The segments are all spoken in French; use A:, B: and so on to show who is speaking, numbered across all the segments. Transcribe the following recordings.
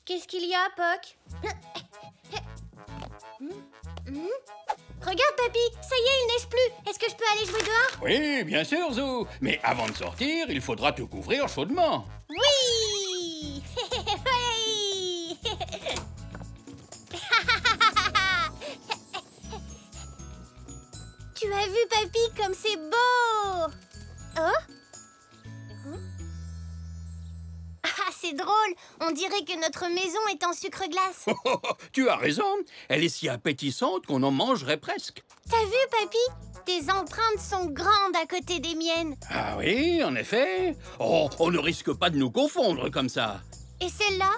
A: Qu'est-ce qu'il y a, Poc? Regarde, Papy, ça y est, il neige plus. Est-ce que je peux aller jouer dehors?
B: Oui, bien sûr, Zou. Mais avant de sortir, il faudra te couvrir chaudement.
A: Oui. Oui. Tu as vu, Papy, comme c'est beau? Oh? Ah, c'est drôle. On dirait que notre maison est en sucre glace.
B: Tu as raison. Elle est si appétissante qu'on en mangerait presque.
A: T'as vu, Papy? Tes empreintes sont grandes à côté des miennes.
B: Ah oui, en effet. Oh, on ne risque pas de nous confondre comme ça.
A: Et celles-là?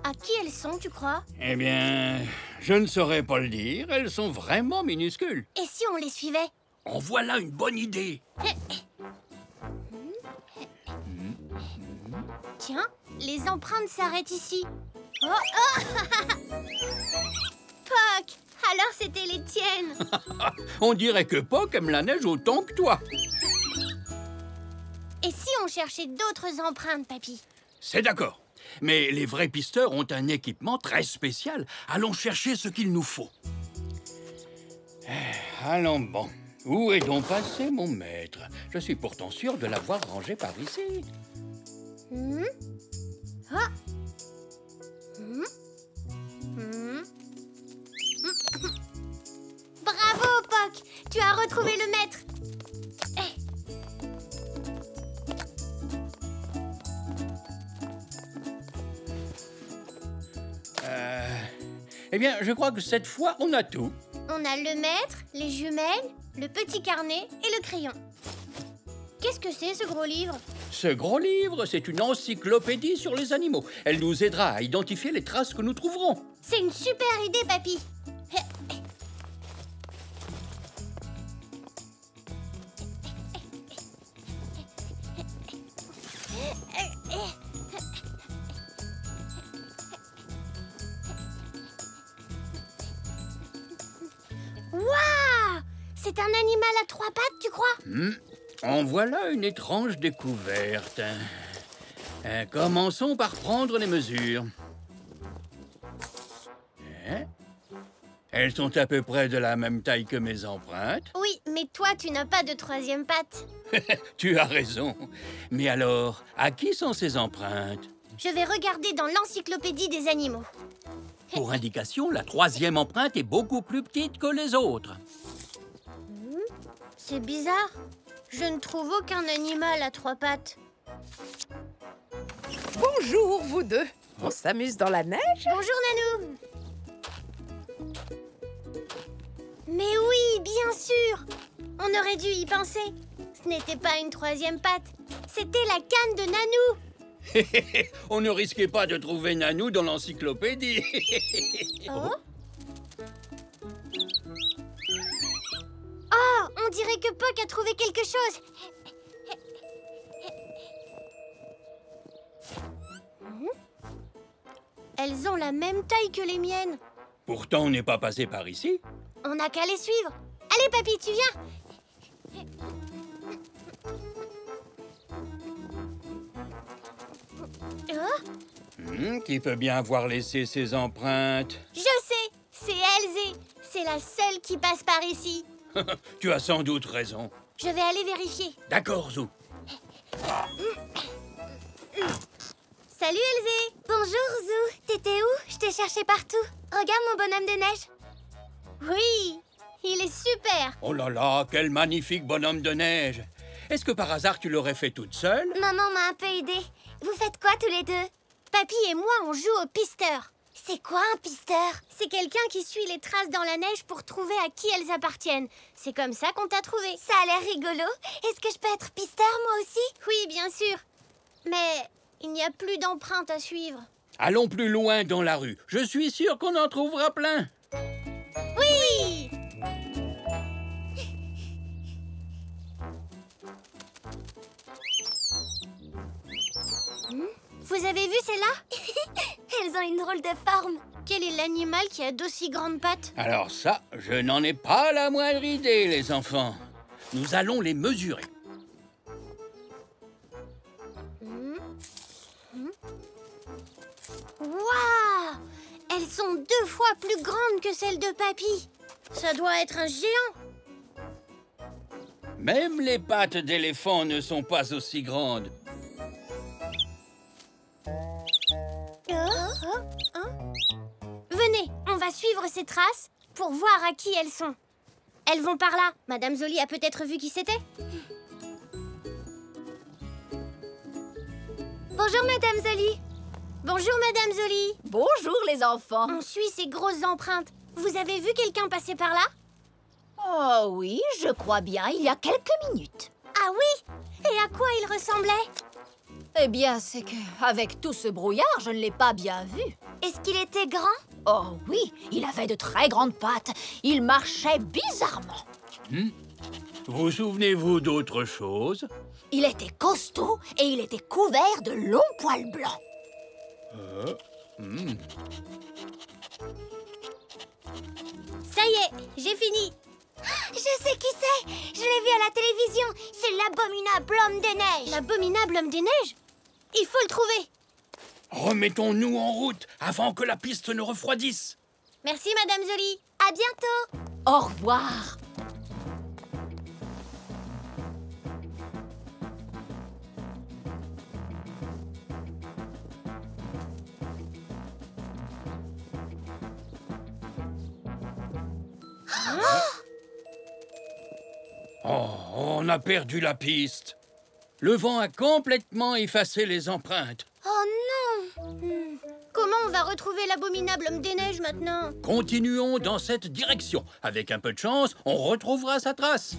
A: À qui elles sont, tu crois?
B: Eh bien, je ne saurais pas le dire. Elles sont vraiment minuscules.
A: Et si on les suivait?
B: En voilà une bonne idée.
A: Tiens, les empreintes s'arrêtent ici. Oh, oh. Poc, alors c'était les tiennes.
B: On dirait que Poc aime la neige autant que toi.
A: Et si on cherchait d'autres empreintes, Papy?
B: C'est d'accord. Mais les vrais pisteurs ont un équipement très spécial. Allons chercher ce qu'il nous faut. Allons bon. Où est donc passé mon maître? Je suis pourtant sûr de l'avoir rangé par ici.
A: Ah. Bravo, Poc, tu as retrouvé le maître.
B: Eh bien, je crois que cette fois, on a tout.
A: On a le maître, les jumelles, le petit carnet et le crayon. Qu'est-ce que c'est, ce gros livre?
B: Ce gros livre, c'est une encyclopédie sur les animaux. Elle nous aidera à identifier les traces que nous trouverons.
A: C'est une super idée, Papy. Waouh! C'est un animal à 3 pattes, tu crois?
B: En voilà une étrange découverte. Commençons par prendre les mesures. Elles sont à peu près de la même taille que mes empreintes.
A: Oui, mais toi, tu n'as pas de 3e patte.
B: Tu as raison. Mais alors, à qui sont ces empreintes?
A: Je vais regarder dans l'encyclopédie des animaux.
B: Pour indication, la 3e empreinte est beaucoup plus petite que les autres.
A: C'est bizarre. Je ne trouve aucun animal à 3 pattes.
C: Bonjour, vous deux. On s'amuse dans la neige?
A: Bonjour, Nanou. Mais oui, bien sûr. On aurait dû y penser. Ce n'était pas une 3e patte. C'était la canne de Nanou.
B: On ne risquait pas de trouver Nanou dans l'encyclopédie.
A: Oh. Oh, on dirait que Poc a trouvé quelque chose. Elles ont la même taille que les miennes.
B: Pourtant, on n'est pas passé par ici.
A: On n'a qu'à les suivre. Allez, Papy, tu viens. Oh,
B: Qui peut bien avoir laissé ses empreintes?
A: je sais, c'est Elzé. C'est la seule qui passe par ici.
B: Tu as sans doute raison.
A: Je vais aller vérifier.
B: D'accord, Zou.
A: Salut, Elzé. Bonjour, Zou. T'étais où? Je t'ai cherché partout. Regarde mon bonhomme de neige. Oui, il est super.
B: Oh là là, quel magnifique bonhomme de neige. Est-ce que par hasard tu l'aurais fait toute seule?
A: Maman m'a un peu aidée. Vous faites quoi tous les deux? Papy et moi, on joue au pisteur. C'est quoi un pisteur? C'est quelqu'un qui suit les traces dans la neige pour trouver à qui elles appartiennent. C'est comme ça qu'on t'a trouvé. Ça a l'air rigolo. Est-ce que je peux être pisteur, moi aussi? Oui, bien sûr. Mais il n'y a plus d'empreintes à suivre.
B: Allons plus loin dans la rue. Je suis sûr qu'on en trouvera plein.
A: Oui! Vous avez vu celles-là? Elles ont une drôle de forme. Quel est l'animal qui a d'aussi grandes pattes?
B: Alors ça, je n'en ai pas la moindre idée, les enfants. Nous allons les mesurer.
A: Waouh! fois plus grande que celle de Papy. Ça doit être un géant.
B: Même les pattes d'éléphant ne sont pas aussi grandes.
A: Venez, on va suivre ces traces pour voir à qui elles sont. Elles vont par là. Madame Zoli a peut-être vu qui c'était. Bonjour, Madame Zoli. Bonjour, Madame Zoli.
D: Bonjour les enfants.
A: On suit ces grosses empreintes. Vous avez vu quelqu'un passer par là?
D: Oh oui, je crois bien, il y a quelques minutes.
A: Ah oui? Et à quoi il ressemblait?
D: Eh bien, c'est que, avec tout ce brouillard, je ne l'ai pas bien vu.
A: Est-ce qu'il était grand?
D: Oh oui, il avait de très grandes pattes. Il marchait bizarrement.
B: Vous souvenez-vous d'autre chose?
D: Il était costaud et il était couvert de longs poils blancs.
A: Ça y est, j'ai fini. Je sais qui c'est. Je l'ai vu à la télévision. C'est l'abominable homme des neiges. L'abominable homme des neiges? Il faut le trouver.
B: Remettons-nous en route avant que la piste ne refroidisse.
A: Merci, Madame Zoli. À bientôt.
D: Au revoir.
B: Oh, on a perdu la piste. Le vent a complètement effacé les empreintes.
A: Oh non. Comment on va retrouver l'abominable homme des neiges maintenant?
B: Continuons dans cette direction. Avec un peu de chance, on retrouvera sa trace.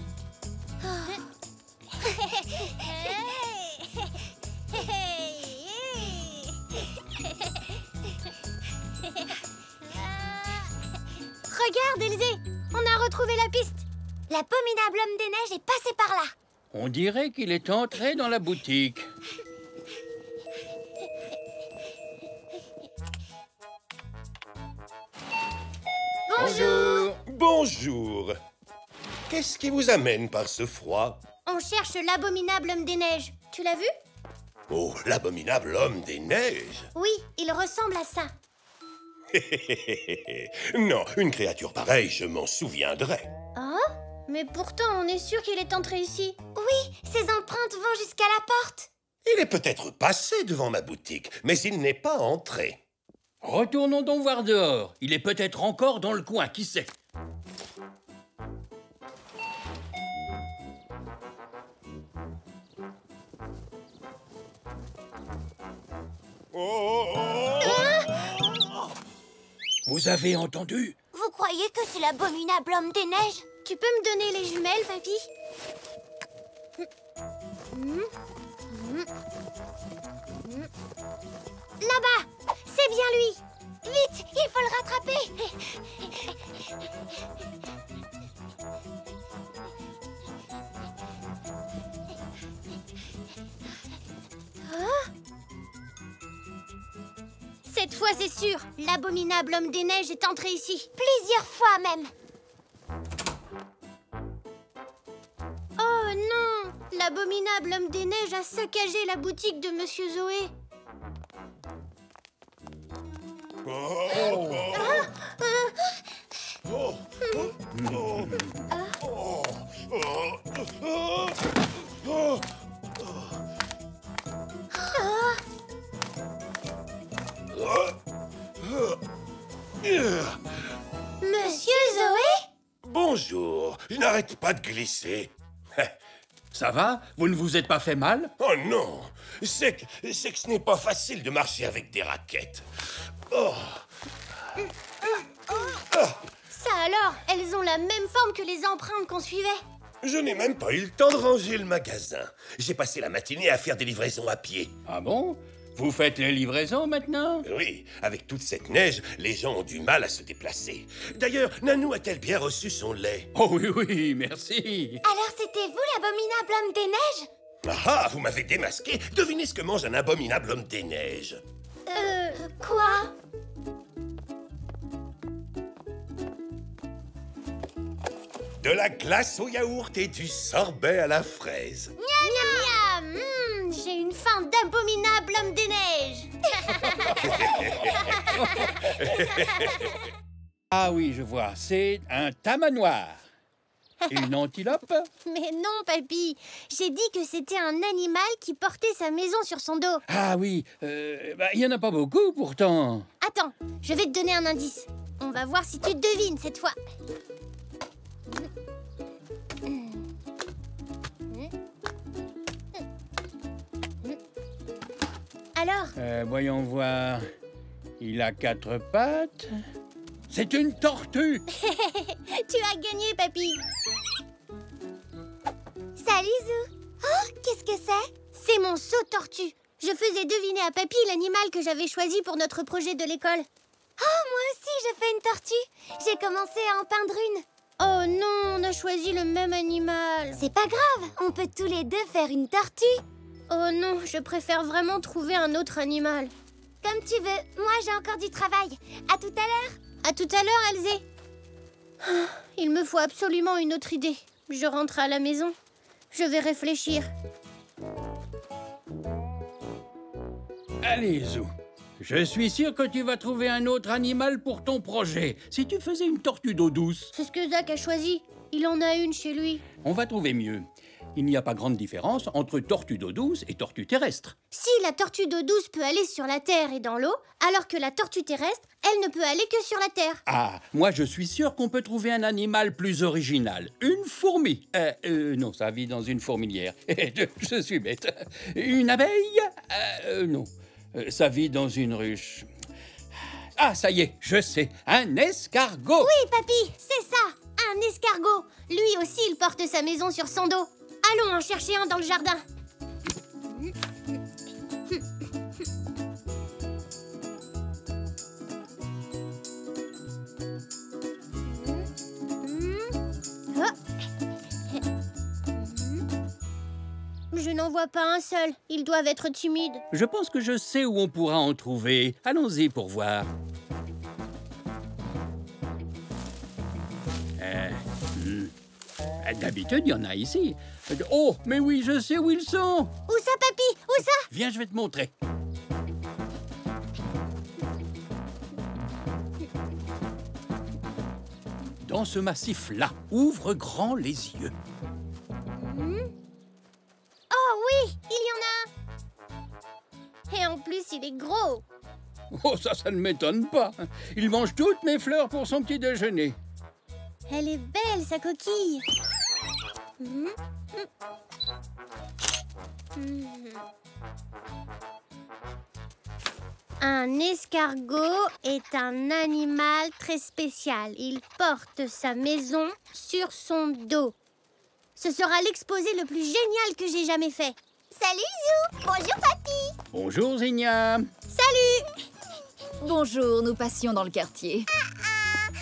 A: Regarde, Élysée, on a retrouvé la piste. L'abominable homme des neiges est passé par là.
B: On dirait qu'il est entré dans la boutique.
A: Bonjour.
E: Bonjour. Qu'est-ce qui vous amène par ce froid?
A: On cherche l'abominable homme des neiges. Tu l'as vu?
E: Oh, l'abominable homme des neiges.
A: Oui, il ressemble à ça.
E: Non, une créature pareille, je m'en souviendrai.
A: Ah? Mais pourtant, on est sûr qu'il est entré ici. Oui, ses empreintes vont jusqu'à la porte.
E: Il est peut-être passé devant ma boutique, mais il n'est pas entré.
B: Retournons donc voir dehors. Il est peut-être encore dans le coin, qui sait? Vous avez entendu?
A: Vous croyez que c'est l'abominable homme des neiges? Tu peux me donner les jumelles, papy? Là-bas! C'est bien lui! Vite! Il faut le rattraper! Cette fois, c'est sûr, l'abominable homme des neiges est entré ici. Plusieurs fois même. Oh non! L'abominable homme des neiges a saccagé la boutique de Monsieur Zoé. Monsieur Zoé?
E: Bonjour, je n'arrête pas de glisser.
B: Ça va? Vous ne vous êtes pas fait mal?
E: Oh non, c'est que ce n'est pas facile de marcher avec des raquettes. Oh.
A: Ça alors, elles ont la même forme que les empreintes qu'on suivait.
E: Je n'ai même pas eu le temps de ranger le magasin. J'ai passé la matinée à faire des livraisons à pied.
B: Ah bon? Vous faites les livraisons maintenant?
E: Oui, avec toute cette neige, les gens ont du mal à se déplacer. D'ailleurs, Nanou a-t-elle bien reçu son lait?
B: Oh oui, oui, merci.
A: Alors c'était vous l'abominable homme des neiges?
E: Ah, vous m'avez démasqué. Devinez ce que mange un abominable homme des neiges.
A: Quoi?
E: De la glace au yaourt et du sorbet à la fraise.
A: Miam miam. J'ai une faim d'abominable homme des neiges.
B: Ah oui, je vois, c'est un tamanoir. Une antilope?
A: Mais non, papy. J'ai dit que c'était un animal qui portait sa maison sur son dos.
B: Ah oui, il y en a pas beaucoup pourtant.
A: Attends, je vais te donner un indice. On va voir si tu devines cette fois. Alors,
B: Voyons voir. Il a 4 pattes. C'est une tortue.
A: tu as gagné, papy. Salut, Zou. Oh, qu'est-ce que c'est? C'est mon saut-tortue. Je faisais deviner à papy l'animal que j'avais choisi pour notre projet de l'école. Oh, moi aussi, je fais une tortue. J'ai commencé à en peindre une. Oh non, on a choisi le même animal. C'est pas grave, on peut tous les deux faire une tortue. Oh non, je préfère vraiment trouver un autre animal. Comme tu veux, moi j'ai encore du travail. À tout à l'heure. À tout à l'heure, Elzé. Il me faut absolument une autre idée. Je rentre à la maison. Je vais réfléchir.
B: Allez, Zou. Je suis sûr que tu vas trouver un autre animal pour ton projet. Si tu faisais une tortue d'eau douce,
A: C'est ce que Zach a choisi. Il en a une chez lui.
B: on va trouver mieux. Il n'y a pas grande différence entre tortue d'eau douce et tortue terrestre.
A: Si la tortue d'eau douce peut aller sur la terre et dans l'eau, alors que la tortue terrestre, elle ne peut aller que sur la terre.
B: Ah, moi je suis sûr qu'on peut trouver un animal plus original. Une fourmi. Non, ça vit dans une fourmilière. Je suis bête. Une abeille? Non. Ça vit dans une ruche. Ah, ça y est, je sais. Un escargot.
A: Oui, papy, c'est ça, un escargot. Lui aussi, il porte sa maison sur son dos. Allons en chercher un dans le jardin. Je n'en vois pas un seul. Ils doivent être timides.
B: Je pense que je sais où on pourra en trouver. Allons-y pour voir. D'habitude, il y en a ici. Oh, mais oui, je sais où ils sont.
A: Où ça, papy? Où ça?
B: Viens, je vais te montrer. Dans ce massif-là, ouvre grand les yeux.
A: Oh oui, il y en a un. Et en plus, il est gros.
B: Oh, ça ne m'étonne pas. Il mange toutes mes fleurs pour son petit déjeuner.
A: Elle est belle, sa coquille. Un escargot est un animal très spécial. Il porte sa maison sur son dos. Ce sera l'exposé le plus génial que j'ai jamais fait. Salut, Zou. Bonjour, papy.
B: Bonjour, Zigna.
A: Salut.
D: Bonjour, nous passions dans le quartier.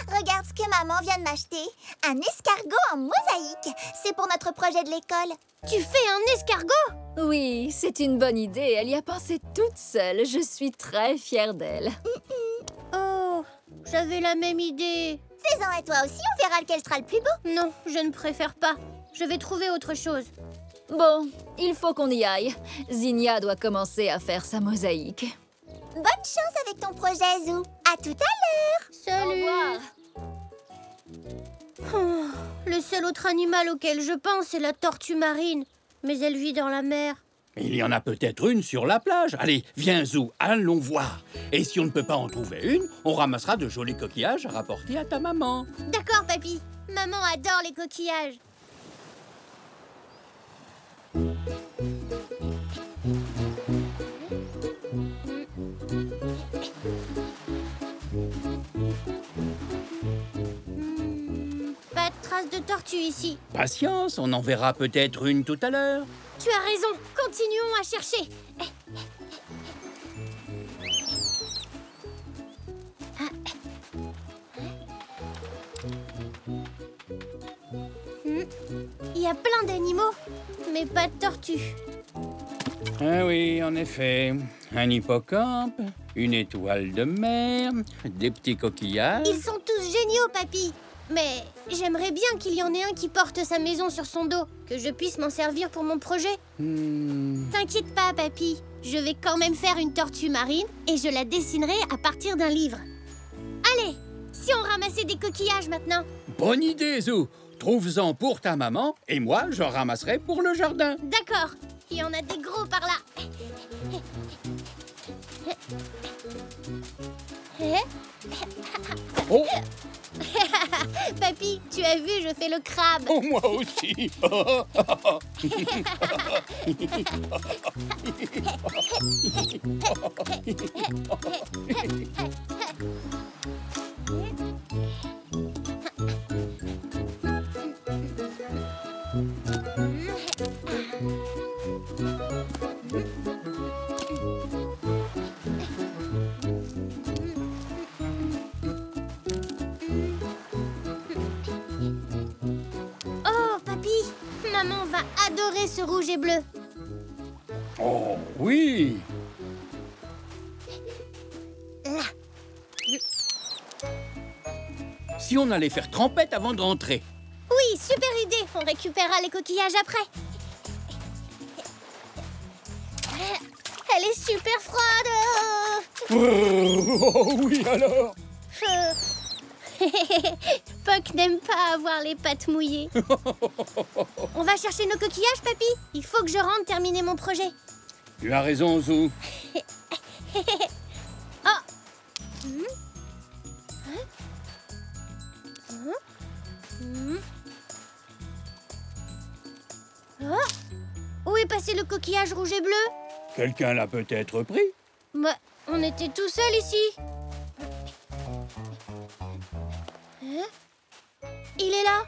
F: Regarde ce que maman vient de m'acheter. Un escargot en mosaïque. C'est pour notre projet de l'école.
A: Tu fais un escargot?
D: Oui, c'est une bonne idée. Elle y a pensé toute seule. Je suis très fière d'elle.
A: Oh, j'avais la même idée.
F: Fais-en à toi aussi, on verra lequel sera le plus beau.
A: Non, je ne préfère pas. Je vais trouver autre chose.
D: Bon, il faut qu'on y aille. Zinnia doit commencer à faire sa mosaïque.
F: Bonne chance avec ton projet, Zou. À tout à l'heure.
A: Salut.
D: Au revoir.
A: Oh, le seul autre animal auquel je pense est la tortue marine. Mais elle vit dans la mer.
B: Il y en a peut-être une sur la plage. Allez, viens, Zou, allons voir. Et si on ne peut pas en trouver une, on ramassera de jolis coquillages à rapporter à ta maman.
A: D'accord, papy. Maman adore les coquillages. Pas de traces de tortue ici.
B: Patience, on en verra peut-être une tout à l'heure.
A: Tu as raison. Continuons à chercher. Il y a plein d'animaux, mais pas de tortues.
B: Ah oui, en effet. Un hippocampe, une étoile de mer, des petits coquillages.
A: Ils sont tous géniaux, papy. Mais j'aimerais bien qu'il y en ait un qui porte sa maison sur son dos, que je puisse m'en servir pour mon projet. T'inquiète pas, papy. Je vais quand même faire une tortue marine et je la dessinerai à partir d'un livre. Allez, si on ramassait des coquillages maintenant?
B: Bonne idée, Zou. Trouve-en pour ta maman et moi, j'en ramasserai pour le jardin.
A: D'accord. Il y en a des gros par là.
B: Oh,
A: Papy, tu as vu, je fais le crabe.
B: oh, moi aussi.
A: Oh, papy, maman va adorer ce rouge et bleu.
B: Oh, oui.
A: Là.
B: Si on allait faire trempette avant de rentrer.
A: Oui, super idée. On récupérera les coquillages après. Elle est super froide.
B: Oh, oui, alors.
A: Puck n'aime pas avoir les pattes mouillées. On va chercher nos coquillages, papy. Il faut que je rentre terminer mon projet.
B: Tu as raison, Zou.
A: Oh. Oh. Où est passé le coquillage rouge et bleu?
B: Quelqu'un l'a peut-être pris.
A: Bah, on était tout seuls ici. Il est là.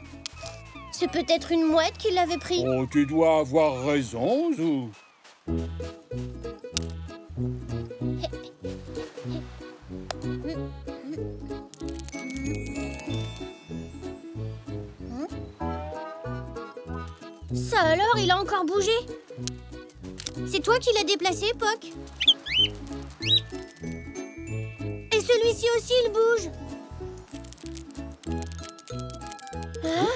A: C'est peut-être une mouette qui l'avait pris.
B: Oh, tu dois avoir raison, Zou.
A: Ça alors, il a encore bougé? C'est toi qui l'as déplacé, Puck? Et celui-ci aussi, il bouge. Hein?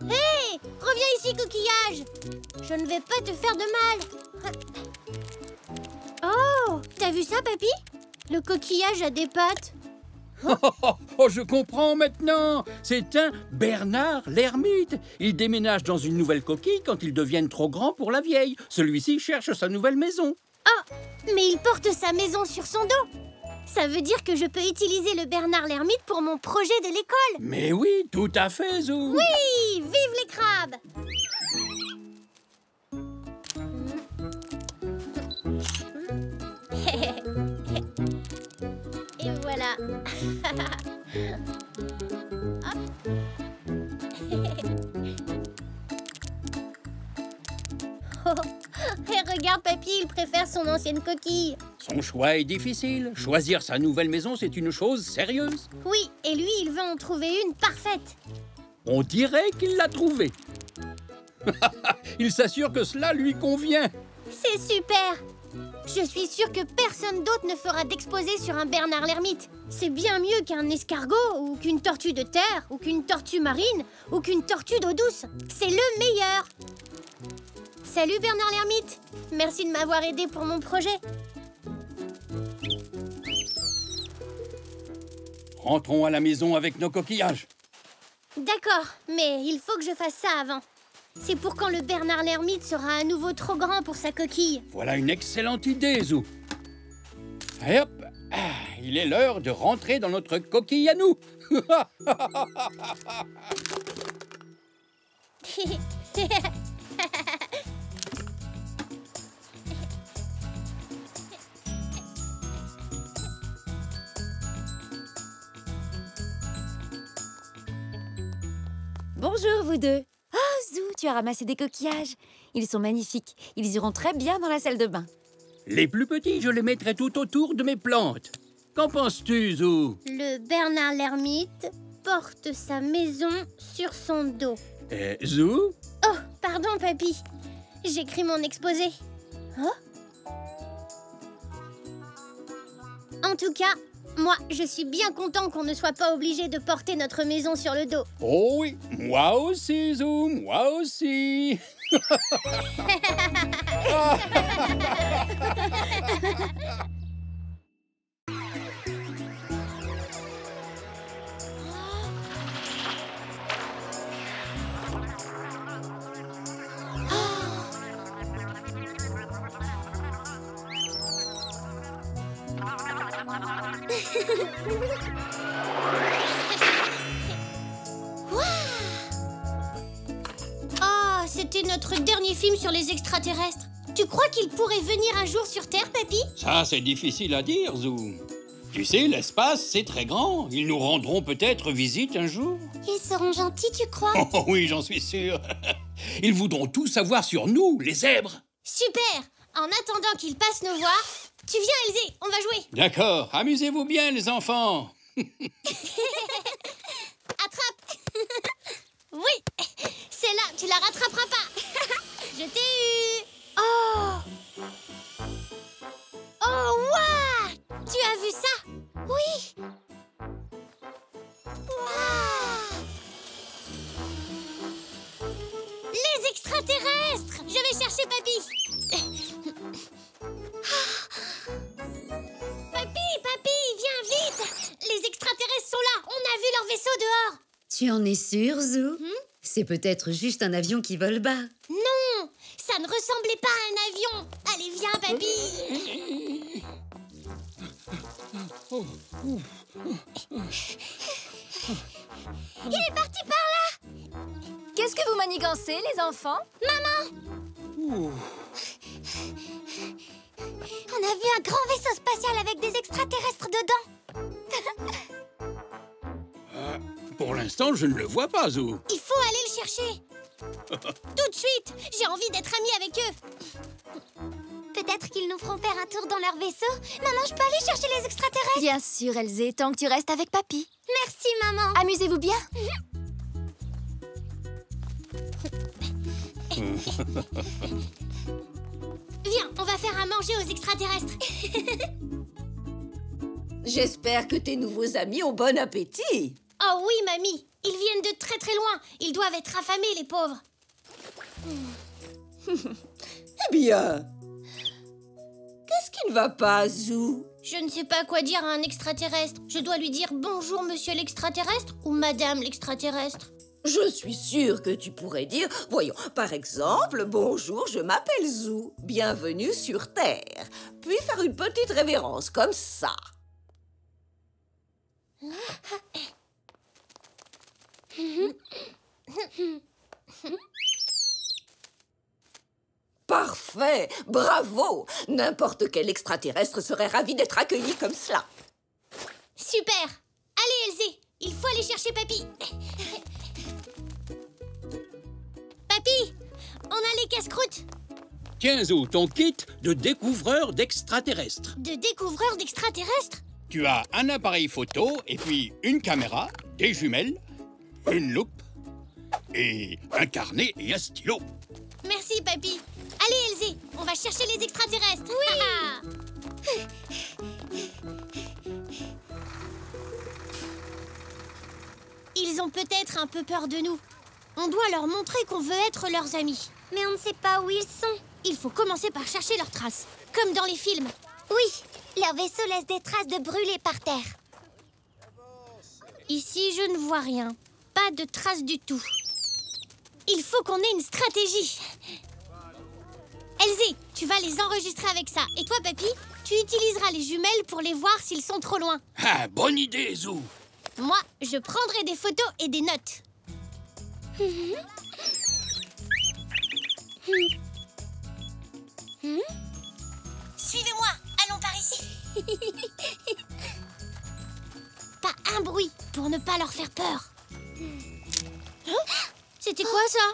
A: Hé! Reviens ici, coquillage! Je ne vais pas te faire de mal. Oh! T'as vu ça, papy? Le coquillage a des pattes.
B: Oh, je comprends maintenant. C'est un Bernard l'ermite. Il déménage dans une nouvelle coquille quand ils deviennent trop grands pour la vieille. Celui-ci cherche sa nouvelle maison.
A: Oh! Mais il porte sa maison sur son dos. Ça veut dire que je peux utiliser le Bernard l'ermite pour mon projet de l'école.
B: Mais oui, tout à fait, Zou.
A: Oui! Vive les crabes! Et voilà. Hop. Et regarde, papy, il préfère son ancienne coquille.
B: Son choix est difficile. Choisir sa nouvelle maison, c'est une chose sérieuse.
A: Oui, et lui, il veut en trouver une parfaite.
B: On dirait qu'il l'a trouvée. Il s'assure que cela lui convient.
A: C'est super! Je suis sûre que personne d'autre ne fera d'exposé sur un Bernard l'ermite. C'est bien mieux qu'un escargot, ou qu'une tortue de terre, ou qu'une tortue marine, ou qu'une tortue d'eau douce. C'est le meilleur! Salut Bernard l'ermite! Merci de m'avoir aidé pour mon projet.
B: Rentrons à la maison avec nos coquillages.
A: D'accord, mais il faut que je fasse ça avant. C'est pour quand le Bernard l'ermite sera à nouveau trop grand pour sa coquille.
B: Voilà une excellente idée, Zou. Et hop, il est l'heure de rentrer dans notre coquille à nous.
G: Bonjour, vous deux. Oh, Zou, tu as ramassé des coquillages. Ils sont magnifiques. Ils iront très bien dans la salle de bain.
B: Les plus petits, je les mettrai tout autour de mes plantes. Qu'en penses-tu, Zou?
A: Le Bernard l'ermite porte sa maison sur son dos.
B: Zou?
A: Oh, pardon, papy. J'écris mon exposé. Oh? En tout cas, moi, je suis bien content qu'on ne soit pas obligé de porter notre maison sur le dos.
B: Oh oui, moi aussi, Zou, moi aussi.
A: Oh, c'était notre dernier film sur les extraterrestres. Tu crois qu'ils pourraient venir un jour sur Terre, Papy?
B: Ça, c'est difficile à dire, Zou. Tu sais, l'espace, c'est très grand. Ils nous rendront peut-être visite un jour.
F: Ils seront gentils, tu crois?
B: Oh oui, j'en suis sûr. Ils voudront tout savoir sur nous, les zèbres.
A: Super! En attendant qu'ils passent nous voir, tu viens, Elzé, on va jouer.
B: D'accord, amusez-vous bien, les enfants.
A: Attrape! Oui! C'est là, tu la rattraperas pas. Je t'ai eu. Oh! Oh, waouh! Tu as vu ça? Oui! Waouh! Les extraterrestres! Je vais chercher Papy. Papy, viens vite! Les extraterrestres sont là! On a vu leur vaisseau dehors!
G: Tu en es sûre, Zou? C'est peut-être juste un avion qui vole bas.
A: Non! Ça ne ressemblait pas à un avion! Allez, viens, Papy! Il est parti par là!
D: Qu'est-ce que vous manigancez, les enfants?
A: Maman! On a vu un grand vaisseau spatial avec des extraterrestres dedans!
B: Pour l'instant, je ne le vois pas, Zou.
A: Il faut aller le chercher! Tout de suite! J'ai envie d'être amie avec eux! Peut-être qu'ils nous feront faire un tour dans leur vaisseau? Maman, je peux aller chercher les extraterrestres?
D: Bien sûr, Elzé, tant que tu restes avec Papy.
A: Merci, maman!
D: Amusez-vous bien.
A: Viens, on va faire à manger aux extraterrestres!
C: J'espère que tes nouveaux amis ont bon appétit.
A: Oh oui, mamie! Ils viennent de très très loin! Ils doivent être affamés, les pauvres!
C: Eh bien, qu'est-ce qui ne va pas, Zou?
A: Je ne sais pas quoi dire à un extraterrestre. Je dois lui dire bonjour, monsieur l'extraterrestre ou madame l'extraterrestre?
C: Je suis sûre que tu pourrais dire, voyons, par exemple, bonjour, je m'appelle Zou, bienvenue sur Terre. Puis faire une petite révérence comme ça. Parfait, bravo. N'importe quel extraterrestre serait ravi d'être accueilli comme cela.
A: Super! Allez, Elzé, il faut aller chercher Papy. Papy, on a les casse-croûtes.
B: Tiens, Zou, ton kit de découvreur d'extraterrestres.
A: De découvreurs d'extraterrestres?
B: Tu as un appareil photo et puis une caméra, des jumelles, une loupe et un carnet et un stylo.
A: Merci, Papy. Allez, Elzé, on va chercher les extraterrestres. Oui! Ils ont peut-être un peu peur de nous. On doit leur montrer qu'on veut être leurs amis. Mais on ne sait pas où ils sont. Il faut commencer par chercher leurs traces, comme dans les films. Oui, leur vaisseau laisse des traces de brûlés par terre. Ici, je ne vois rien. Pas de traces du tout. Il faut qu'on ait une stratégie. Elzé, tu vas les enregistrer avec ça. Et toi, Papy, tu utiliseras les jumelles pour les voir s'ils sont trop loin.
B: Ah, bonne idée, Zou.
A: Moi, je prendrai des photos et des notes. Suivez-moi, allons par ici. Pas un bruit pour ne pas leur faire peur. Hein? C'était quoi ça?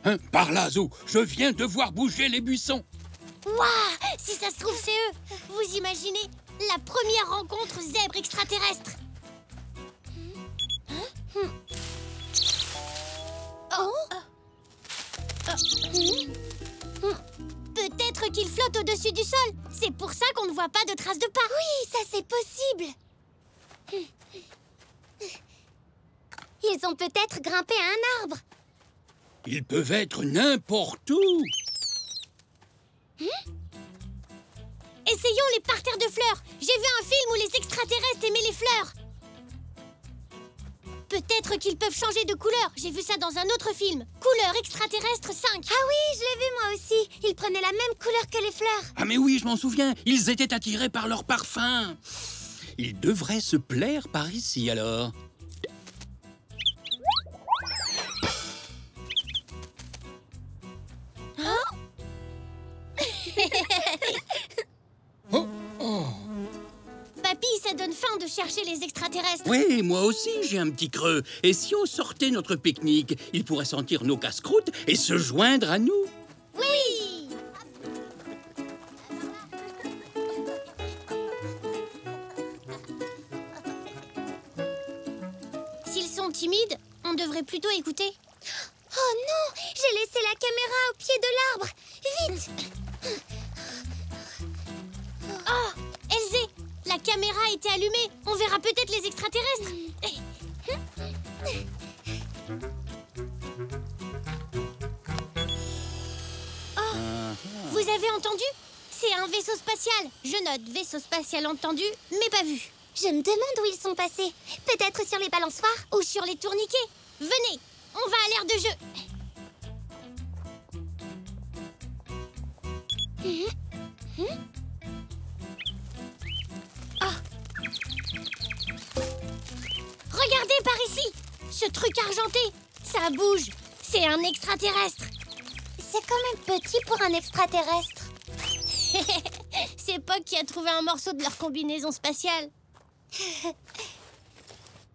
B: Hein, par là, Zou, je viens de voir bouger les buissons.
A: Waouh! Si ça se trouve, c'est eux. Vous imaginez la première rencontre zèbre extraterrestre? Peut-être qu'ils flottent au-dessus du sol. C'est pour ça qu'on ne voit pas de traces de pas. Oui, ça c'est possible. Ils ont peut-être grimpé à un arbre.
B: Ils peuvent être n'importe où.
A: Essayons les parterres de fleurs. J'ai vu un film où les extraterrestres aimaient les fleurs. Peut-être qu'ils peuvent changer de couleur. J'ai vu ça dans un autre film. Couleur extraterrestre 5.
F: Ah oui, je l'ai vu moi aussi. Ils prenaient la même couleur que les fleurs.
B: Ah mais oui, je m'en souviens. Ils étaient attirés par leur parfum. Ils devraient se plaire par ici, alors.
A: Papy, ça donne faim de chercher les extraterrestres.
B: Oui, moi aussi, j'ai un petit creux. Et si on sortait notre pique-nique, ils pourraient sentir nos casse-croûtes et se joindre à nous.
A: Oui. S'ils sont timides, on devrait plutôt écouter.
F: Oh non, j'ai laissé la caméra au pied de l'arbre. Vite!
A: Oh, Elzé, la caméra était allumée. On verra peut-être les extraterrestres. Oh, vous avez entendu? C'est un vaisseau spatial. Je note vaisseau spatial entendu, mais pas vu.
F: Je me demande où ils sont passés. Peut-être sur les balançoires?
A: Ou sur les tourniquets. Venez, on va à l'aire de jeu. Regardez par ici. Ce truc argenté, ça bouge. C'est un extraterrestre.
F: C'est quand même petit pour un extraterrestre.
A: C'est Puck qui a trouvé un morceau de leur combinaison spatiale.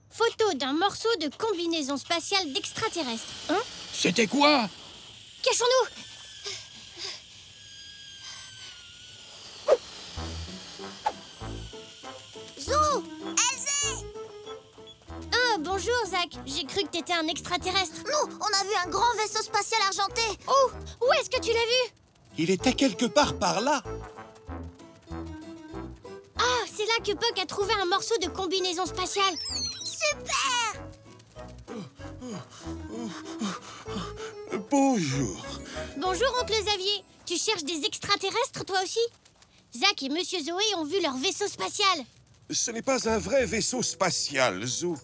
A: Photo d'un morceau de combinaison spatiale d'extraterrestre. Hein?
B: C'était quoi?
A: Cachons-nous!
F: Zou! Elzé!
A: Ah, bonjour, Zach. J'ai cru que t'étais un extraterrestre.
F: Nous, on a vu un grand vaisseau spatial argenté.
A: Oh, où est-ce que tu l'as vu?
E: Il était quelque part par là.
A: Ah, c'est là que Puck a trouvé un morceau de combinaison spatiale.
F: Super!
E: Bonjour.
A: Bonjour, oncle Xavier. Tu cherches des extraterrestres, toi aussi? Zach et Monsieur Zoé ont vu leur vaisseau spatial.
E: Ce n'est pas un vrai vaisseau spatial, Zou.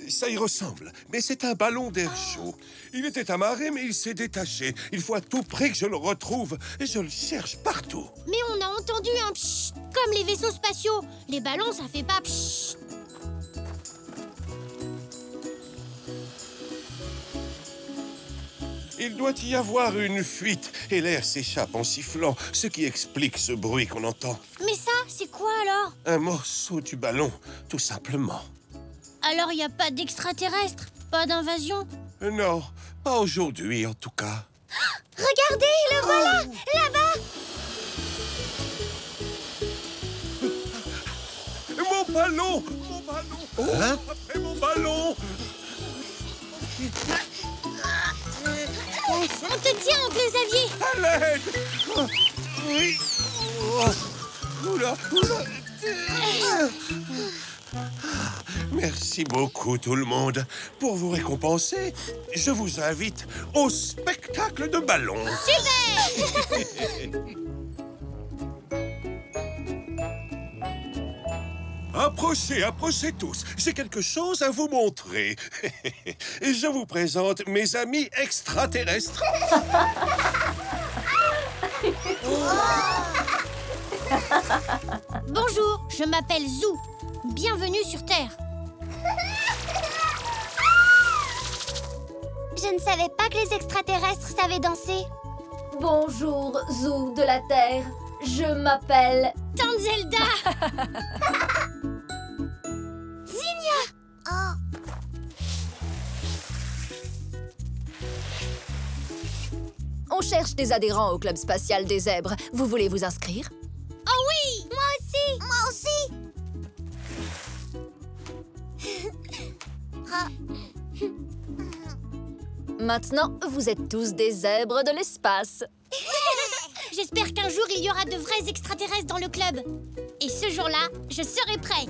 E: Ça y ressemble, mais c'est un ballon d'air chaud. Il était amarré, mais il s'est détaché. Il faut à tout prix que je le retrouve, et je le cherche partout.
A: Mais on a entendu un pshh, comme les vaisseaux spatiaux. Les ballons, ça fait pas pshh.
E: Il doit y avoir une fuite, et l'air s'échappe en sifflant, ce qui explique ce bruit qu'on entend.
A: Mais ça, c'est quoi alors?
E: Un morceau du ballon, tout simplement.
A: Alors il n'y a pas d'extraterrestres? Pas d'invasion?
E: Non, pas aujourd'hui en tout cas.
F: Regardez, le voilà! Là-bas!
E: Mon ballon! Mon ballon! Hein? Après mon ballon!
A: On te tient, oncle Xavier!
E: À l'aide! Oui! Oula! Oula! Merci beaucoup tout le monde. Pour vous récompenser, je vous invite au spectacle de ballons.
A: Super!
E: Approchez, approchez tous. J'ai quelque chose à vous montrer. Je vous présente mes amis extraterrestres.
A: Bonjour, je m'appelle Zou. Bienvenue sur Terre.
F: Je ne savais pas que les extraterrestres savaient danser.
D: Bonjour, Zou de la Terre. Je m'appelle...
A: Tante Zelda!
F: Oh,
D: On cherche des adhérents au Club spatial des zèbres. Vous voulez vous inscrire?
A: Oh oui!
F: moi aussi! Moi aussi!
D: Maintenant, vous êtes tous des zèbres de l'espace.
A: J'espère qu'un jour, il y aura de vrais extraterrestres dans le club. Et ce jour-là, je serai prêt.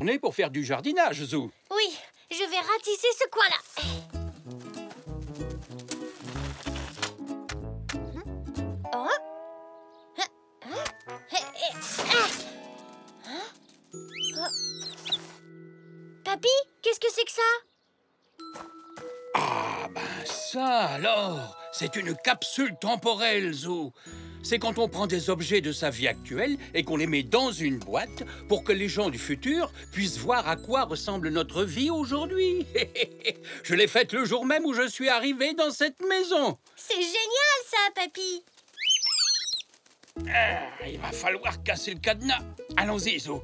B: On est pour faire du jardinage, Zou.
A: Oui, je vais ratisser ce coin-là. Oh.
B: Ça alors, c'est une capsule temporelle, Zou. C'est quand on prend des objets de sa vie actuelle et qu'on les met dans une boîte pour que les gens du futur puissent voir à quoi ressemble notre vie aujourd'hui. Je l'ai faite le jour même où je suis arrivé dans cette maison.
A: C'est génial, ça, papy.
B: Il va falloir casser le cadenas. Allons-y, Zou.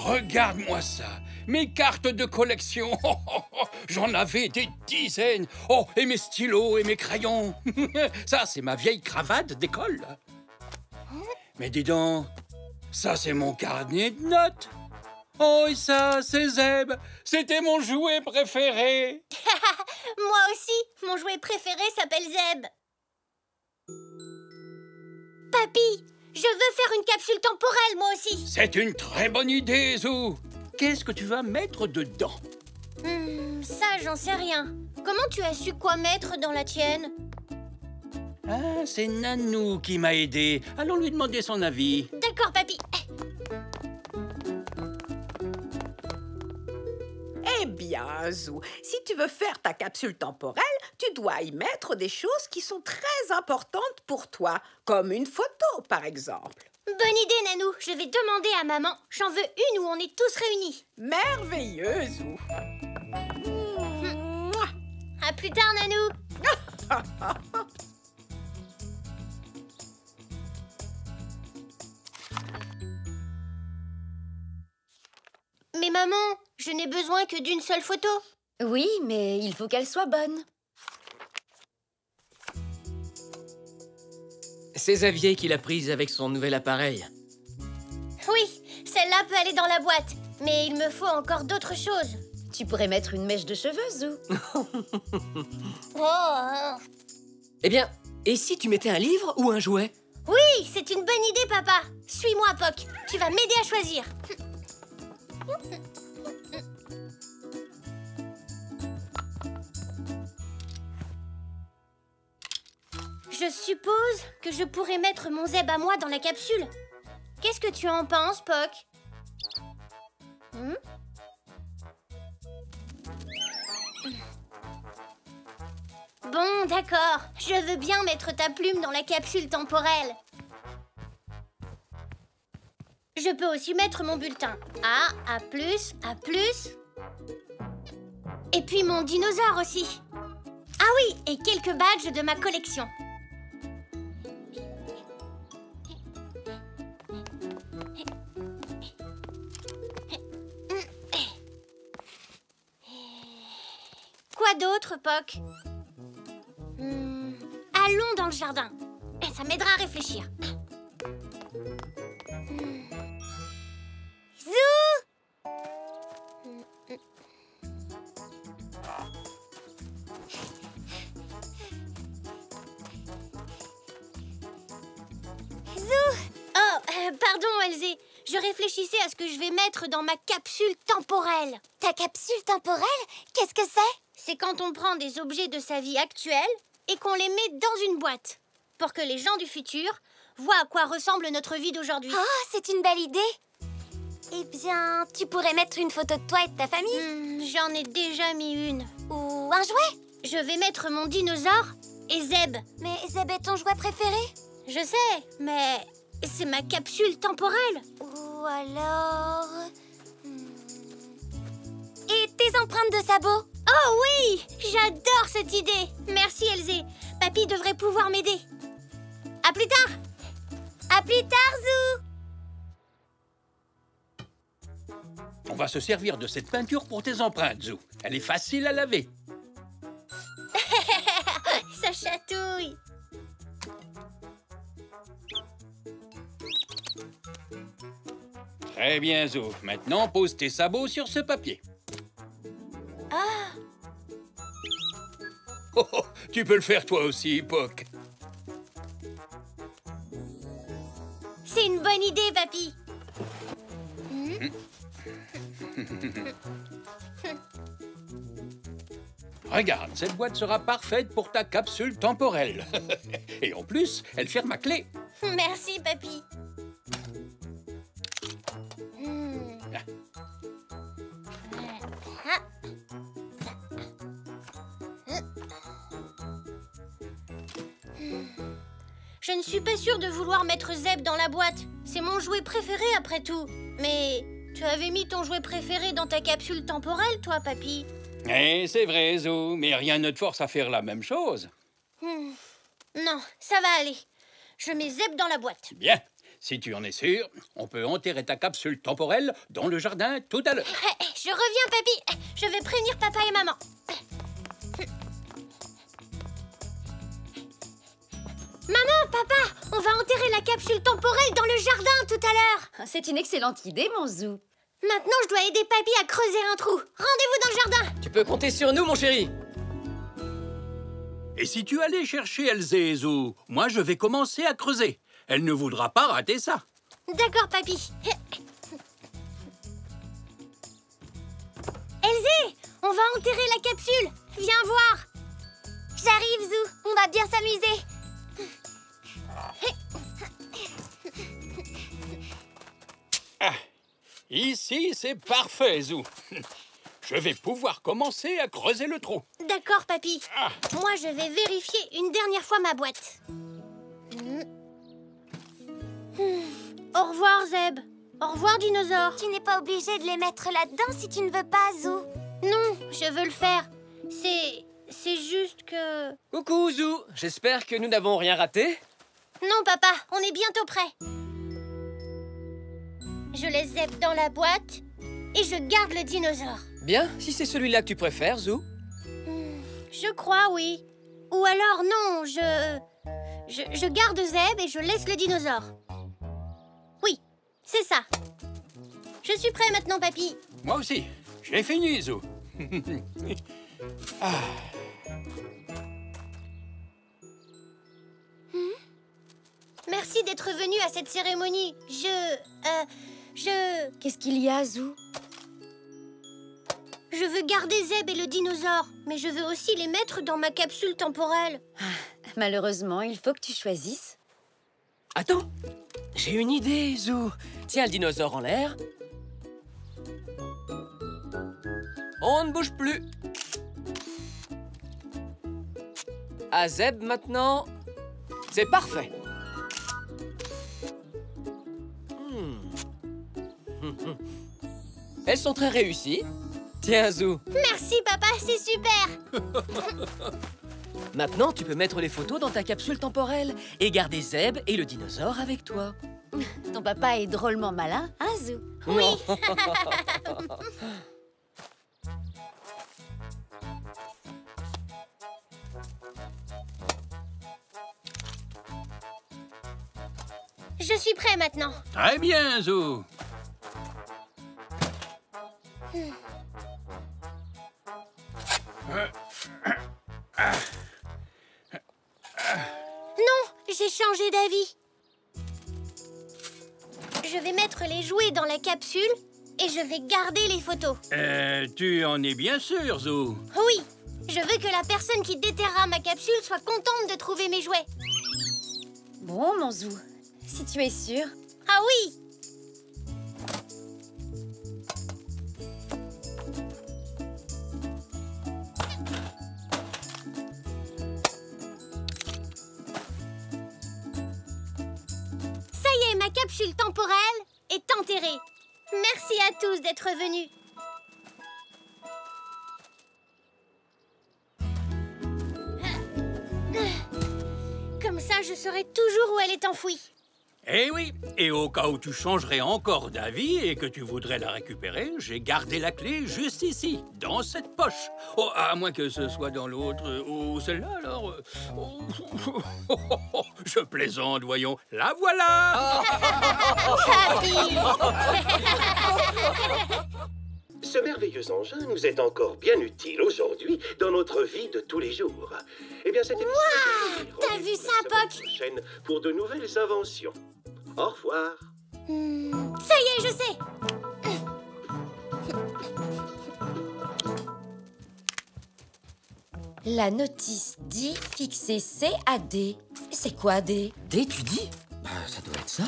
B: Regarde-moi ça, mes cartes de collection. J'en avais des dizaines. Oh, et mes stylos et mes crayons. Ça, c'est ma vieille cravate d'école. Mais dis donc, ça, c'est mon carnet de notes. Oh, et ça, c'est Zeb. C'était mon jouet préféré.
A: Moi aussi, mon jouet préféré s'appelle Zeb. Papy, je veux faire une capsule temporelle, moi aussi.
B: C'est une très bonne idée, Zou. Qu'est-ce que tu vas mettre dedans?
A: Ça, j'en sais rien. Comment tu as su quoi mettre dans la tienne?
B: Ah, c'est Nanou qui m'a aidé. Allons lui demander son avis.
A: D'accord, papy.
H: Eh bien, Zou, si tu veux faire ta capsule temporelle, tu dois y mettre des choses qui sont très importantes pour toi, comme une photo, par exemple.
A: Bonne idée, Nanou. Je vais demander à maman. J'en veux une où on est tous réunis.
H: Merveilleux, Zou.
A: À plus tard, Nanou. Mais maman, je n'ai besoin que d'une seule photo.
G: Oui, mais il faut qu'elle soit bonne.
I: C'est Xavier qui l'a prise avec son nouvel appareil.
A: Oui, celle-là peut aller dans la boîte. Mais il me faut encore d'autres choses.
G: Tu pourrais mettre une mèche de cheveux, Zou.
A: Oh.
I: Eh bien, et si tu mettais un livre ou un jouet?
A: Oui, c'est une bonne idée, papa. Suis-moi, Poc. Tu vas m'aider à choisir. Je suppose que je pourrais mettre mon Zeb à moi dans la capsule. Qu'est-ce que tu en penses, Poc? Bon, d'accord. Je veux bien mettre ta plume dans la capsule temporelle. Je peux aussi mettre mon bulletin. A plus, A plus. Et puis mon dinosaure aussi. Ah oui, et quelques badges de ma collection. Quoi d'autre, Poc? Allons dans le jardin. Ça m'aidera à réfléchir. Zou! Zou! Oh, pardon, Elzé. Je réfléchissais à ce que je vais mettre dans ma capsule temporelle.
F: Ta capsule temporelle? Qu'est-ce que c'est?
A: C'est quand on prend des objets de sa vie actuelle et qu'on les met dans une boîte pour que les gens du futur voient à quoi ressemble notre vie d'aujourd'hui.
F: Oh, c'est une belle idée. Eh bien, tu pourrais mettre une photo de toi et de ta famille.
A: J'en ai déjà mis une.
F: Ou un jouet.
A: Je vais mettre mon dinosaure et Zeb.
F: Mais Zeb est ton jouet préféré?
A: Je sais, mais c'est ma capsule temporelle.
F: Ou alors... Et tes empreintes de sabots?
A: Oh oui! J'adore cette idée. Merci, Elzé. Papy devrait pouvoir m'aider. À plus tard.
F: À plus tard, Zou.
B: On va se servir de cette peinture pour tes empreintes, Zou. Elle est facile à laver.
A: Ça chatouille.
B: Très bien, Zou. Maintenant, pose tes sabots sur ce papier.
A: Ah!
B: Oh, oh, tu peux le faire toi aussi, Poc.
A: C'est une bonne idée, papy.
B: Regarde, cette boîte sera parfaite pour ta capsule temporelle. Et en plus, elle ferme à clé.
A: Merci, papy. Je ne suis pas sûre de vouloir mettre Zeb dans la boîte. C'est mon jouet préféré après tout. Mais tu avais mis ton jouet préféré dans ta capsule temporelle, toi, papy.
B: Eh, c'est vrai, Zou, mais rien ne te force à faire la même chose.
A: Non, ça va aller. Je mets Zeb dans la boîte.
B: Bien, si tu en es sûr, on peut enterrer ta capsule temporelle dans le jardin tout à l'heure.
A: Je reviens, papy. Je vais prévenir papa et maman. Maman, papa, on va enterrer la capsule temporelle dans le jardin tout à l'heure.
G: C'est une excellente idée, mon Zou.
A: Maintenant, je dois aider papy à creuser un trou. Rendez-vous dans le jardin.
I: Tu peux compter sur nous, mon chéri.
B: Et si tu allais chercher Elzé, Zou, moi je vais commencer à creuser. Elle ne voudra pas rater ça.
A: D'accord, papy. Elzé, on va enterrer la capsule. Viens voir.
F: J'arrive, Zou. On va bien s'amuser.
B: Ici, c'est parfait, Zou. Je vais pouvoir commencer à creuser le trou.
A: D'accord, papy. Moi, je vais vérifier une dernière fois ma boîte. Au revoir, Zeb. Au revoir, dinosaure.
F: Tu n'es pas obligé de les mettre là-dedans si tu ne veux pas, Zou.
A: Non, je veux le faire. C'est juste que...
I: Coucou, Zou. J'espère que nous n'avons rien raté.
A: Non, papa, on est bientôt prêt. Je laisse Zeb dans la boîte et je garde le dinosaure.
I: Bien, si c'est celui-là que tu préfères, Zou.
A: Je crois, oui. Ou alors, non, je garde Zeb et je laisse le dinosaure. Oui, c'est ça. Je suis prêt maintenant, papy.
B: Moi aussi. J'ai fini, Zou.
A: Merci d'être venu à cette cérémonie.
G: Qu'est-ce qu'il y a, Zou?
A: Je veux garder Zeb et le dinosaure, mais je veux aussi les mettre dans ma capsule temporelle.
G: Malheureusement, il faut que tu choisisses.
I: Attends, j'ai une idée, Zou. Tiens le dinosaure en l'air. On ne bouge plus. À Zeb maintenant. C'est parfait. Elles sont très réussies. Tiens, Zou.
A: Merci, papa, c'est super.
I: Maintenant, tu peux mettre les photos dans ta capsule temporelle et garder Zeb et le dinosaure avec toi.
G: Ton papa est drôlement malin, hein, Zou?
A: Oui. Je suis prêt maintenant.
B: Très bien, Zou.
A: Non, j'ai changé d'avis. Je vais mettre les jouets dans la capsule et je vais garder les photos.
B: Tu en es bien sûr, Zou.
A: Oui, je veux que la personne qui déterrera ma capsule soit contente de trouver mes jouets.
G: Bon, mon Zou, si tu es sûr.
A: Ah oui! Ça y est, ma capsule temporelle est enterrée. Merci à tous d'être venus. Comme ça, je saurai toujours où elle est enfouie.
B: Eh oui, et au cas où tu changerais encore d'avis et que tu voudrais la récupérer, j'ai gardé la clé juste ici, dans cette poche. Oh, à moins que ce soit dans l'autre, ou celle-là, alors... Je plaisante, voyons. La voilà.
J: Ce merveilleux engin nous est encore bien utile aujourd'hui dans notre vie de tous les jours. Eh bien, cette émission...
A: Waouh! T'as vu ça, Poc?
J: Prochaine pour de nouvelles inventions. Au revoir.
A: Ça y est, je sais.
G: La notice dit fixer CAD. C'est quoi D?
I: D, tu dis? Bah, ça doit être ça.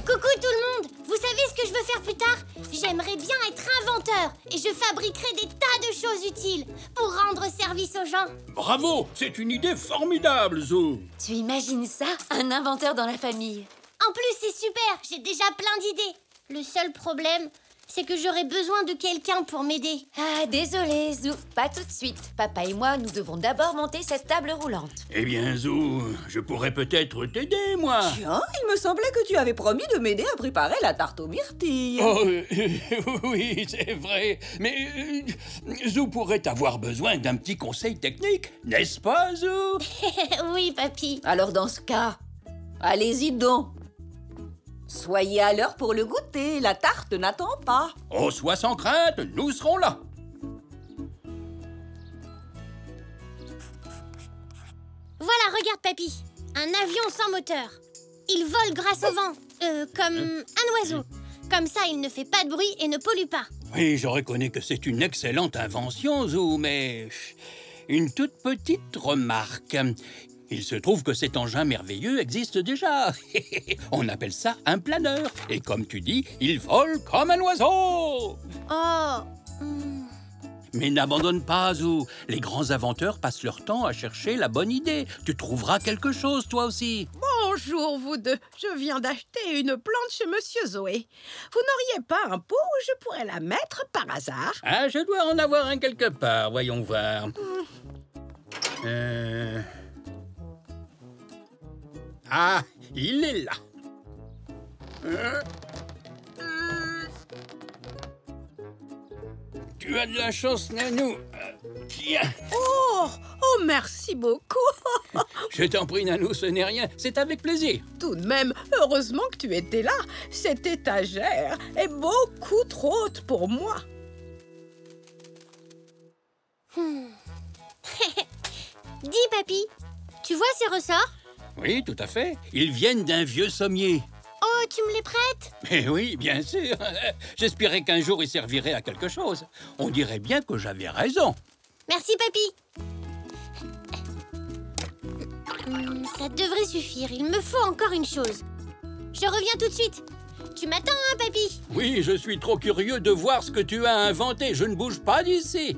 A: Coucou tout le monde! Vous savez ce que je veux faire plus tard? J'aimerais bien être inventeur et je fabriquerai des tas de choses utiles pour rendre service aux gens.
B: Bravo! C'est une idée formidable, Zou.
G: Tu imagines ça? Un inventeur dans la famille.
A: En plus, c'est super, j'ai déjà plein d'idées. Le seul problème, c'est que j'aurais besoin de quelqu'un pour m'aider.
G: Ah, désolé, Zou. Pas tout de suite. Papa et moi, nous devons d'abord monter cette table roulante.
B: Eh bien, Zou, je pourrais peut-être t'aider, moi.
C: Tiens, il me semblait que tu avais promis de m'aider à préparer la tarte aux myrtilles.
B: Oh, oui, c'est vrai. Mais Zou pourrait avoir besoin d'un petit conseil technique, n'est-ce pas, Zou?
A: Oui, papy.
C: Alors dans ce cas, allez-y donc. Soyez à l'heure pour le goûter, la tarte n'attend pas.
B: Oh, sois sans crainte, nous serons là.
A: Voilà, regarde, papy. Un avion sans moteur. Il vole grâce au vent, comme un oiseau. Comme ça, il ne fait pas de bruit et ne pollue pas.
B: Oui, je reconnais que c'est une excellente invention, Zou, mais une toute petite remarque. Il se trouve que cet engin merveilleux existe déjà. On appelle ça un planeur. Et comme tu dis, il vole comme un oiseau.
A: Oh.
B: Mais n'abandonne pas, Zou. Les grands inventeurs passent leur temps à chercher la bonne idée. Tu trouveras quelque chose, toi aussi.
H: Bonjour, vous deux. Je viens d'acheter une plante chez Monsieur Zoé. Vous n'auriez pas un pot où je pourrais la mettre par hasard?
B: Ah, je dois en avoir un quelque part. Voyons voir. Ah, il est là. Tu as de la chance, Nanou. Tiens.
H: Oh, merci beaucoup.
B: Je t'en prie, Nanou, ce n'est rien. C'est avec plaisir.
H: Tout de même, heureusement que tu étais là. Cette étagère est beaucoup trop haute pour moi.
A: Dis, papy, tu vois ces ressorts?
B: Oui, tout à fait. Ils viennent d'un vieux sommier.
A: Oh, tu me les prêtes?
B: Mais oui, bien sûr. J'espérais qu'un jour ils serviraient à quelque chose. On dirait bien que j'avais raison.
A: Merci, papy. Ça devrait suffire. Il me faut encore une chose. Je reviens tout de suite. Tu m'attends, hein, papy?
B: Oui, je suis trop curieux de voir ce que tu as inventé. Je ne bouge pas d'ici.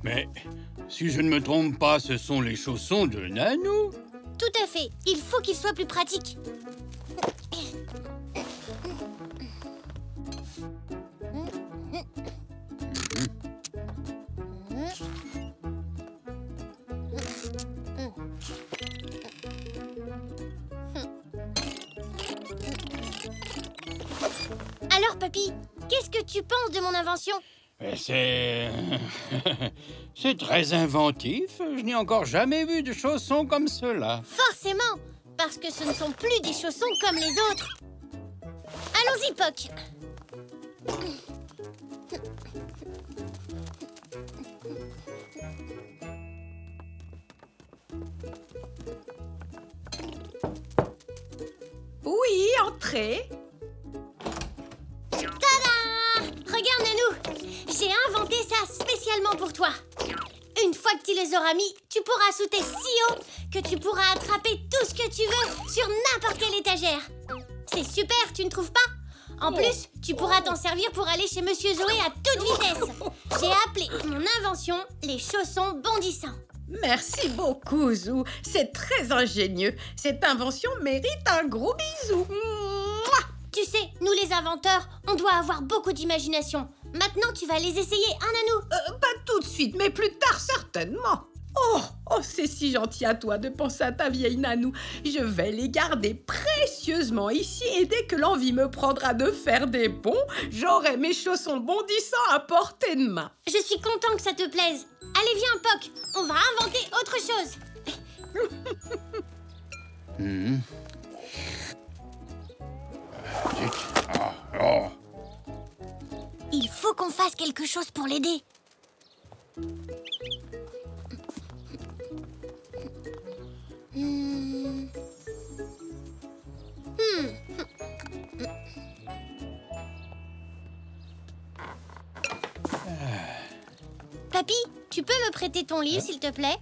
B: Mais si je ne me trompe pas, ce sont les chaussons de Nanou.
A: Tout à fait. Il faut qu'ils soient plus pratiques. Alors, papy, qu'est-ce que tu penses de mon invention?
B: C'est... c'est très inventif. Je n'ai encore jamais vu de chaussons comme ceux-là.
A: Forcément, parce que ce ne sont plus des chaussons comme les autres. Allons-y, Poc.
H: Oui, entrez.
A: Tada! Regarde, Nanou, j'ai inventé ça spécialement pour toi. Une fois que tu les auras mis, tu pourras sauter si haut que tu pourras attraper tout ce que tu veux sur n'importe quelle étagère. C'est super, tu ne trouves pas? En plus, tu pourras t'en servir pour aller chez Monsieur Zoé à toute vitesse. J'ai appelé mon invention les chaussons bondissants.
H: Merci beaucoup, Zou. C'est très ingénieux. Cette invention mérite un gros bisou. Mouah!
A: Tu sais, nous les inventeurs, on doit avoir beaucoup d'imagination. Maintenant, tu vas les essayer, hein, Nanou?
H: Pas tout de suite, mais plus tard, certainement. Oh, c'est si gentil à toi de penser à ta vieille Nanou. Je vais les garder précieusement ici et dès que l'envie me prendra de faire des bonds, j'aurai mes chaussons bondissants à portée de main.
A: Je suis content que ça te plaise. Allez, viens, Poc, on va inventer autre chose. Il faut qu'on fasse quelque chose pour l'aider. Papy, tu peux me prêter ton livre, s'il te plaît?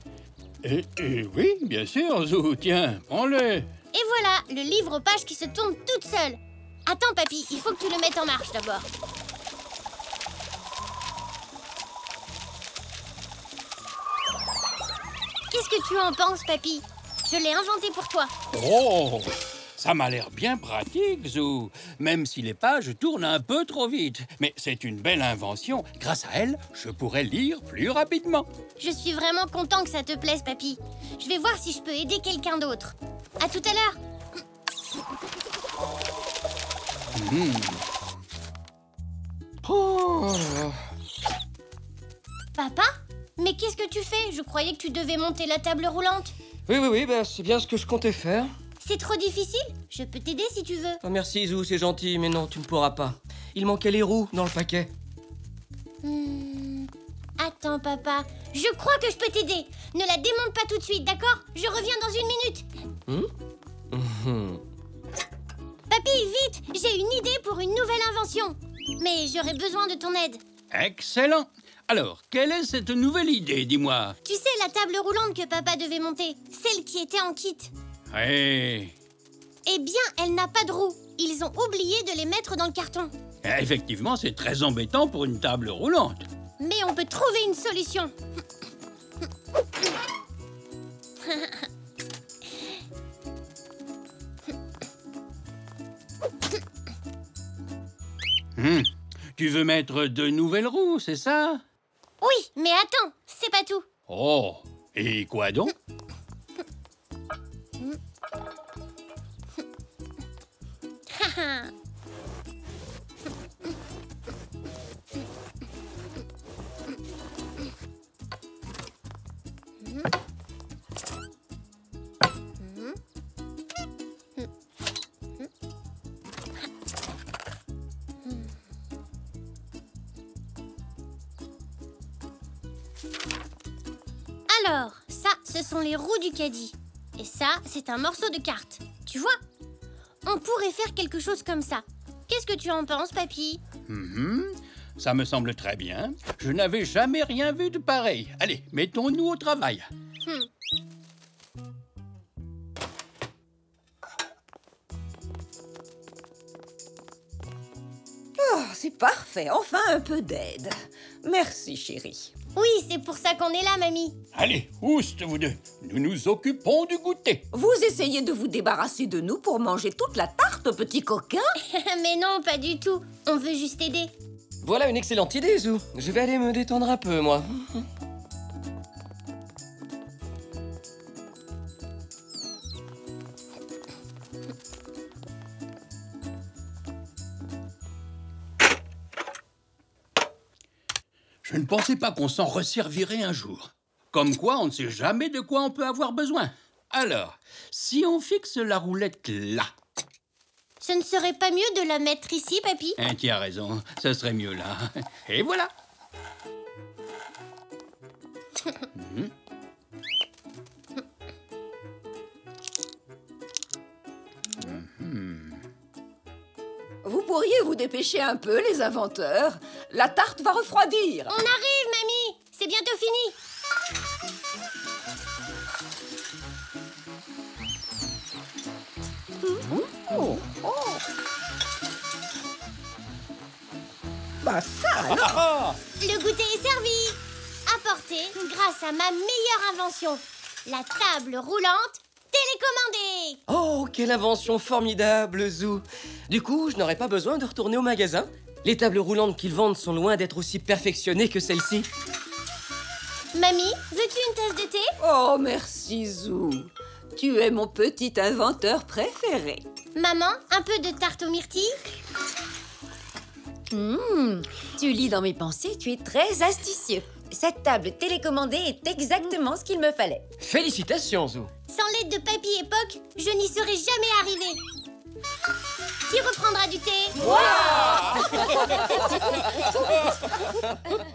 B: Oui, bien sûr, Zou. Tiens, prends-le.
A: Et voilà, le livre aux pages qui se tourne toute seule. Attends, papy, il faut que tu le mettes en marche d'abord. Qu'est-ce que tu en penses, papy? Je l'ai inventé pour toi.
B: Oh, ça m'a l'air bien pratique, Zou. Même si les pages tournent un peu trop vite. Mais c'est une belle invention. Grâce à elle, je pourrais lire plus rapidement.
A: Je suis vraiment content que ça te plaise, papy. Je vais voir si je peux aider quelqu'un d'autre. À tout à l'heure.
K: Oh.
A: Papa? Mais qu'est-ce que tu fais? Je croyais que tu devais monter la table roulante.
K: Oui, bah, c'est bien ce que je comptais faire.
A: C'est trop difficile? Je peux t'aider si tu veux.
K: Oh, merci, Zou, c'est gentil, mais non, tu ne pourras pas. Il manquait les roues dans le paquet.
A: Attends, papa. Je crois que je peux t'aider. Ne la démonte pas tout de suite, d'accord? Je reviens dans 1 minute. Papy, vite! J'ai une idée pour une nouvelle invention. Mais j'aurais besoin de ton aide.
B: Excellent. Alors, quelle est cette nouvelle idée, dis-moi?
A: Tu sais, la table roulante que papa devait monter, celle qui était en kit.
B: Oui.
A: Eh bien, elle n'a pas de roues. Ils ont oublié de les mettre dans le carton.
B: Effectivement, c'est très embêtant pour une table roulante.
A: Mais on peut trouver une solution.
B: Tu veux mettre de nouvelles roues, c'est ça?
A: Oui, mais attends, c'est pas tout.
B: Oh, et quoi donc?
A: Alors, ça, ce sont les roues du caddie. Et ça, c'est un morceau de carte. Tu vois? On pourrait faire quelque chose comme ça. Qu'est-ce que tu en penses, papy?
B: Ça me semble très bien. Je n'avais jamais rien vu de pareil. Allez, mettons-nous au travail.
C: Oh, c'est parfait. Enfin un peu d'aide. Merci, chérie.
A: Oui, c'est pour ça qu'on est là, mamie.
B: Allez, oust, vous deux. Nous nous occupons du goûter.
C: Vous essayez de vous débarrasser de nous pour manger toute la tarte, petit coquin?
A: Mais non, pas du tout. On veut juste aider.
K: Voilà une excellente idée, Zou. Je vais aller me détendre un peu, moi.
B: Je ne pensais pas qu'on s'en resservirait un jour. Comme quoi, on ne sait jamais de quoi on peut avoir besoin. Alors, si on fixe la roulette là...
A: Ce ne serait pas mieux de la mettre ici, papy?
B: Tu as raison, ce serait mieux là. Et voilà.
C: Vous pourriez vous dépêcher un peu, les inventeurs. La tarte va refroidir.
A: On arrive, mamie. C'est bientôt fini.
C: Bah ça alors.
A: Le goûter est servi. Apporté grâce à ma meilleure invention. La table roulante télécommandée.
K: Oh, quelle invention formidable, Zou. Du coup, je n'aurai pas besoin de retourner au magasin. Les tables roulantes qu'ils vendent sont loin d'être aussi perfectionnées que celle-ci.
A: Mamie, veux-tu une tasse de thé?
C: Oh, merci, Zou. Tu es mon petit inventeur préféré.
A: Maman, un peu de tarte aux myrtilles?
G: Tu lis dans mes pensées, tu es très astucieux. Cette table télécommandée est exactement ce qu'il me fallait.
K: Félicitations, Zou.
A: Sans l'aide de Papy et Poc, je n'y serais jamais arrivée. Qui reprendra du thé?